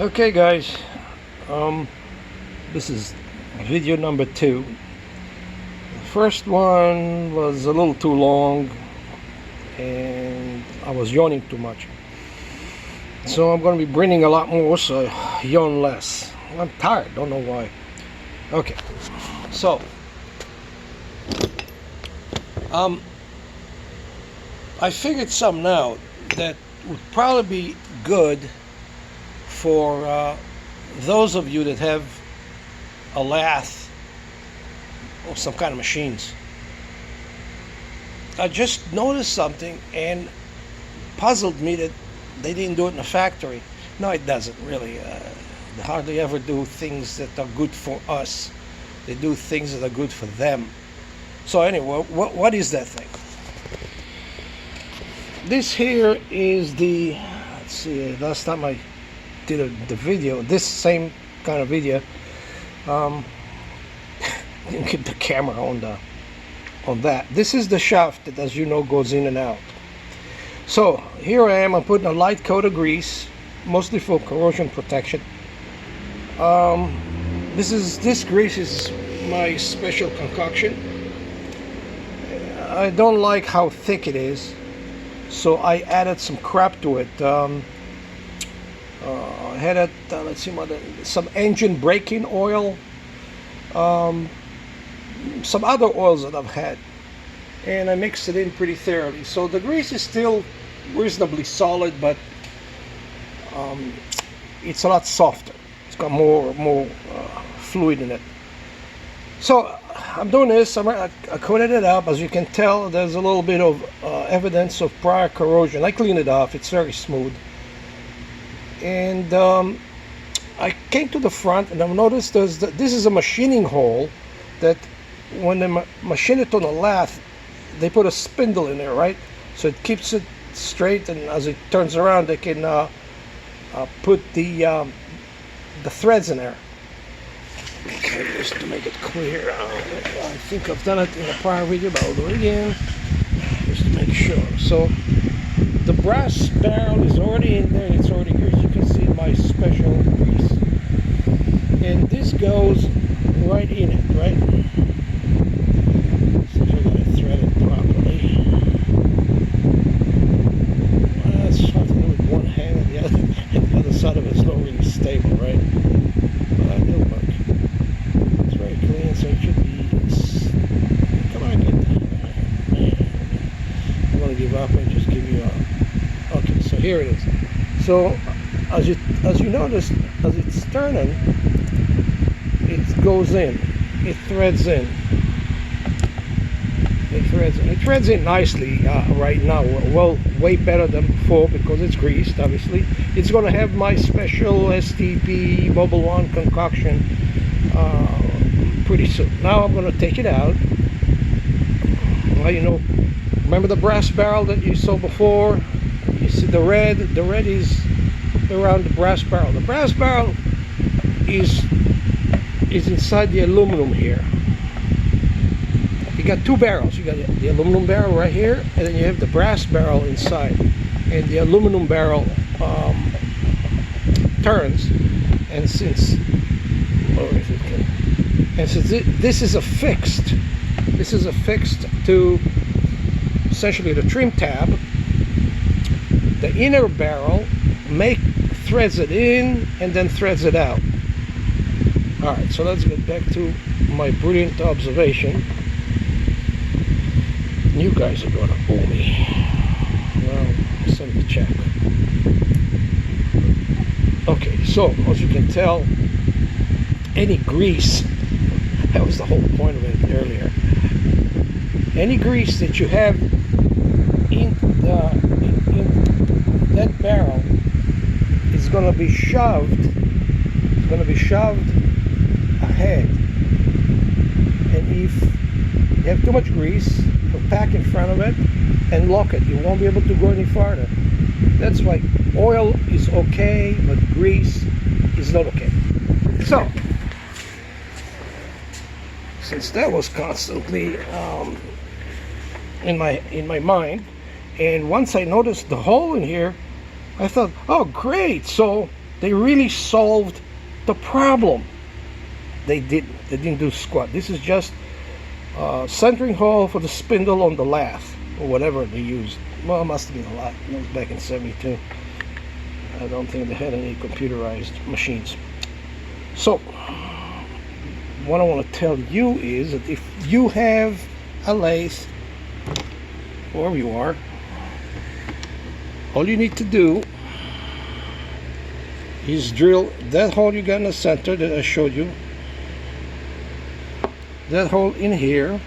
Okay guys, this is video number 2. The first one was a little too long and I was yawning too much. So I'm going to be bringing a lot more so I yawn less. I'm tired, don't know why. Okay, so I figured something out that would probably be good for those of you that have a lathe or some kind of machines. I just noticed something and puzzled me that they didn't do it in a factory. No, it doesn't really. They hardly ever do things that are good for us. They do things that are good for them. So anyway, what is that thing? This here is the, let's see, last time I did the video, this same kind of video, didn't get the camera on that. This is the shaft that, as you know, goes in and out. So here I am. I'm putting a light coat of grease, mostly for corrosion protection. This grease is my special concoction. I don't like how thick it is, so I added some crap to it. I had it, let's see, some engine braking oil, some other oils that I've had, and I mixed it in pretty thoroughly. So the grease is still reasonably solid, but it's a lot softer. It's got more fluid in it. So I'm doing this. I coated it up. As you can tell, there's a little bit of evidence of prior corrosion. I cleaned it off. It's very smooth. And I came to the front and I've noticed this is a machining hole that when they machine it on a lathe, they put a spindle in there, right? So it keeps it straight, and as it turns around, they can put the threads in there. Okay, just to make it clear, I think I've done it in a prior video, but I'll do it again just to make sure. So the brass barrel is already in there, it's already greased. You can see my special grease. And this goes right in it, right? See if I got it threaded properly. Well, it's hard to do with one hand, and the other side of it's not really stable, right? But it'll work. It's very clean, so it should be. Come on, get that. I'm going to give up and just give you a. Okay, so here it is. So as you notice, as it's turning, it goes in, it threads in, it threads in nicely right now. Well, way better than before because it's greased. Obviously, it's going to have my special STP Mobil 1 concoction pretty soon. Now I'm going to take it out. Well, you know, remember the brass barrel that you saw before? You see the red is around the brass barrel. The brass barrel is inside the aluminum here. You got two barrels. You got the aluminum barrel right here, and then you have the brass barrel inside. And the aluminum barrel turns, and since this is affixed to essentially the trim tab, the inner barrel threads it in and then threads it out. Alright, so let's get back to my brilliant observation. You guys are going to owe me. Well, send the check. Okay, so as you can tell, any grease, that was the whole point of it earlier, any grease that you have in that barrel is going to be shoved ahead. And if you have too much grease, you'll pack in front of it and lock it. You won't be able to go any farther. That's why oil is okay, but grease is not okay. So since that was constantly in my mind, and once I noticed the hole in here, I thought, oh great, so They really solved the problem. They didn't do squat. This is just centering hole for the spindle on the lathe or whatever they used. Well, it must have been a lot. It was back in '72. I don't think they had any computerized machines. So what I want to tell you is that if you have a lathe, wherever you are, all you need to do is drill that hole you got in the center that I showed you, that hole in here,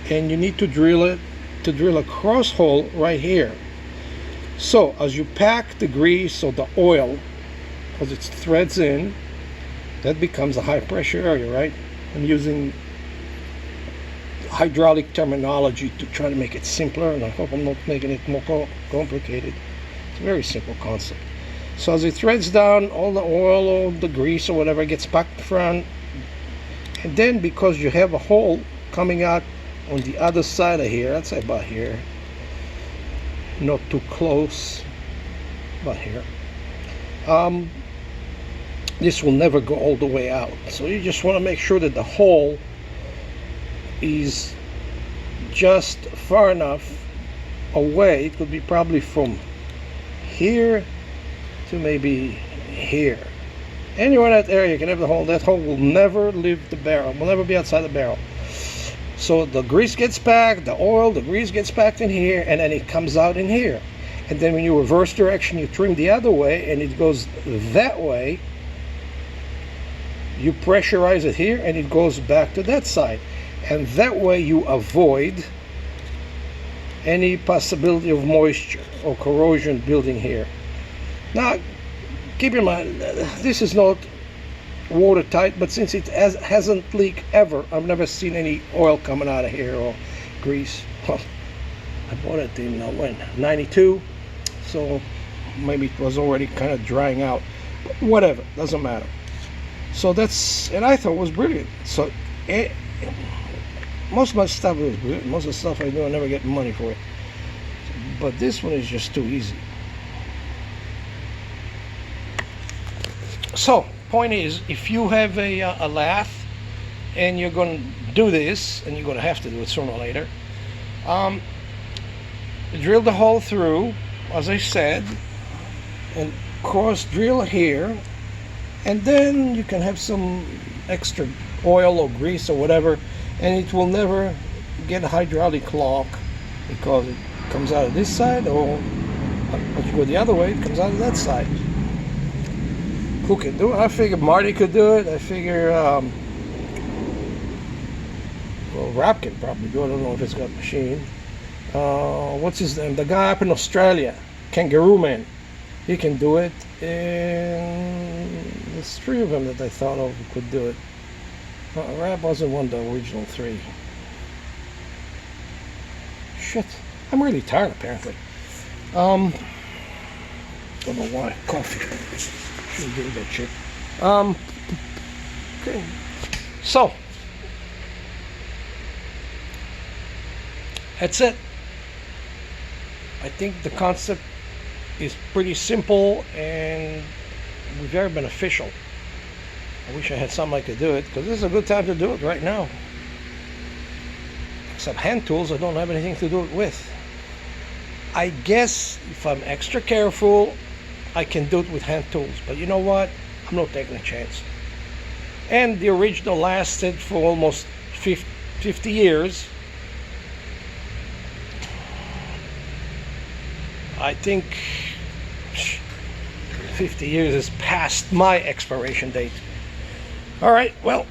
and you need to drill a cross hole right here. So as you pack the grease or the oil, because it threads in, that becomes a high pressure area, right? I'm using hydraulic terminology to try to make it simpler, and I hope I'm not making it more complicated. It's a very simple concept. So as it threads down, all the oil or the grease or whatever gets packed in front, and then because you have a hole coming out on the other side of here, I'd say about here, not too close, about here, this will never go all the way out. So you just want to make sure that the hole is just far enough away. It could be probably from here to maybe here. Anywhere in that area you can have the hole. That hole will never leave the barrel, will never be outside the barrel. So the grease gets packed, the oil, the grease gets packed in here, and then it comes out in here. And then when you reverse direction, you trim the other way, and it goes that way. You pressurize it here, and it goes back to that side. And that way you avoid any possibility of moisture or corrosion building here. Now, keep in mind, this is not watertight, but since it hasn't leaked ever, I've never seen any oil coming out of here or grease. Well, I bought it in when? 92, so maybe it was already kind of drying out. But whatever, doesn't matter. So that's, and I thought it was brilliant. So most of my stuff is brilliant. Most of the stuff I do, I never get money for it. But this one is just too easy. So, point is, if you have a lathe and you're going to do this, and you're going to have to do it sooner or later, drill the hole through, as I said, and cross drill here, and then you can have some extra oil or grease or whatever, and it will never get a hydraulic lock because it comes out of this side, or if you go the other way, it comes out of that side. Who can do it? I figure Marty could do it. I figure, well, Rap can probably do it. I don't know if it's got a machine. What's his name? The guy up in Australia, Kangaroo Man. He can do it. And there's three of them that I thought of who could do it. Rap wasn't one of the original three. Shit. I'm really tired, apparently. Don't know why. Coffee. Shouldn't do that shit. Okay. So, that's it. I think the concept is pretty simple and very beneficial. I wish I had something I could do it, because this is a good time to do it right now. Except hand tools, I don't have anything to do it with. I guess if I'm extra careful, I can do it with hand tools. But you know what? I'm not taking a chance. And the original lasted for almost 50 years. I think 50 years is past my expiration date. All right, well,